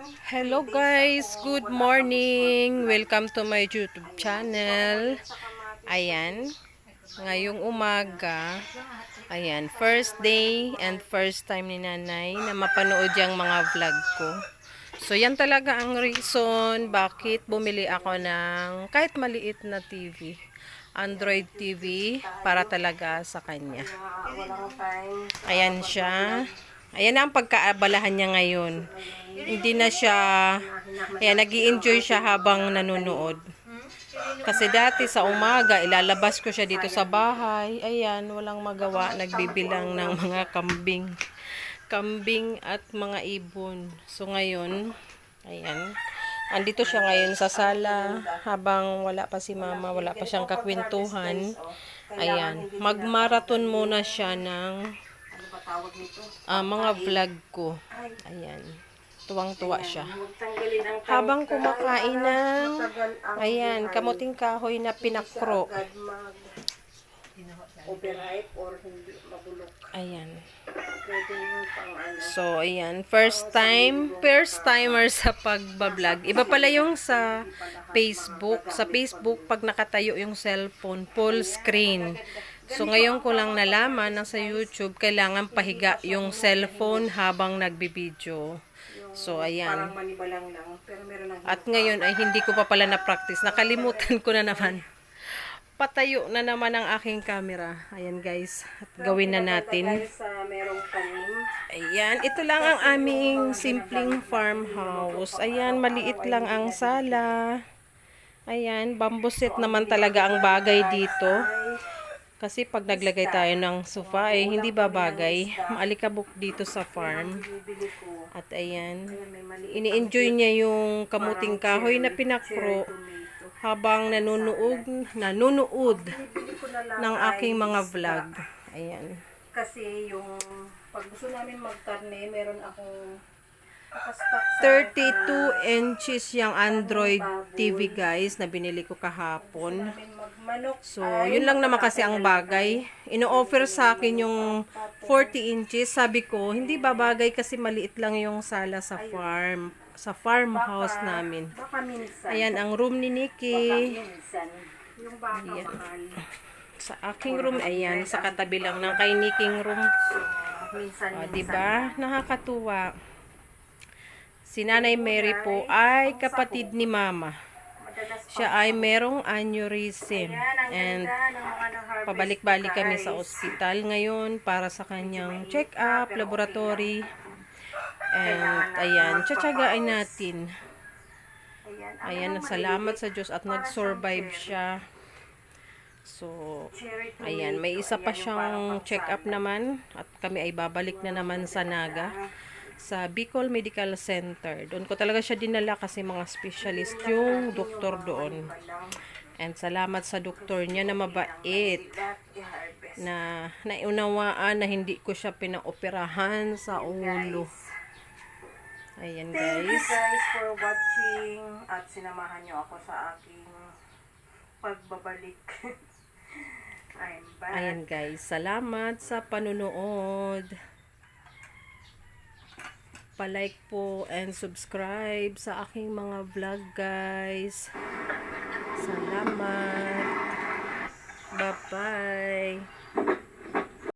Hello guys, good morning. Welcome to my YouTube channel. Ayan, ngayong umaga, ayan, first day and first time ni nanay na mapanood yung mga vlog ko. So yan talaga ang reason bakit bumili ako ng kahit maliit na TV. Android TV para talaga sa kanya. Ayan siya. Ayan na ang pagkaabalahan niya ngayon. Hindi na siya, ayan, nag-i-enjoy siya habang nanonood. Kasi dati sa umaga, ilalabas ko siya dito sa bahay. Ayan, walang magawa. Nagbibilang ng mga kambing. Kambing at mga ibon. So ngayon, ayan. Andito siya ngayon sa sala habang wala pa si mama, wala pa siyang kakwentuhan. Ayan, magmarathon muna siya ng mga vlog ko. Ayan, tuwang-tuwa siya. Habang kumakain ng, ayan, kamuting kahoy na pinakro. Ayan. So, ayan. First timer sa pagbablog. Iba pala yung sa Facebook. Sa Facebook, pag nakatayo yung cellphone, full screen. So, ngayon ko lang nalaman na sa YouTube, kailangan pahiga yung cellphone habang nagbibideo. So, ayan. At ngayon ay hindi ko pa pala na-practice. Nakalimutan ko na naman. Patayo na naman ang aking camera. Ayan guys, at gawin na natin. Ayan, ito lang ang aming simpleng farmhouse. Ayan, maliit lang ang sala. Ayan, bamboo set naman talaga ang bagay dito. Kasi pag naglagay tayo ng sofa, eh, hindi babagay. Maalikabok dito sa farm. At ayan, ini-enjoy niya yung kamuting kahoy na pinakro habang nanonood ng aking mga vlog. Ayan. Kasi yung pag gusto namin magkarne, meron akong 32 inches yung Android TV guys na binili ko kahapon. So, yun lang naman kasi ang bagay. Ino-offer sa akin yung 40 inches. Sabi ko, hindi babagay kasi maliit lang yung sala sa farm. Sa farmhouse namin. Ayan ang room ni Nikki. Ayan. Sa aking room, ayan, sa katabi lang ng kay Nikking room. Diba? Nakakatuwa. Si Nanay Mary po ay kapatid ni Mama. Siya ay merong aneurysm. And pabalik-balik kami sa ospital ngayon para sa kanyang check-up, laboratory. And ayan, tsatsagain natin. Ayan, salamat sa Diyos at nag-survive siya. So, ayan, may isa pa siyang check-up naman at kami ay babalik na naman sa Naga, sa Bicol Medical Center. Doon ko talaga siya dinala kasi mga specialist yung doktor doon. And salamat sa doktor niya na mabait, na naunawaan na hindi ko siya pinaoperahan sa ulo. Ayan guys. Thank you guys for watching at sinamahan nyo ako sa aking pagbabalik. I'm back. Ayan guys, salamat sa panunood. Pa-like po and subscribe sa aking mga vlog guys. Salamat. Bye-bye.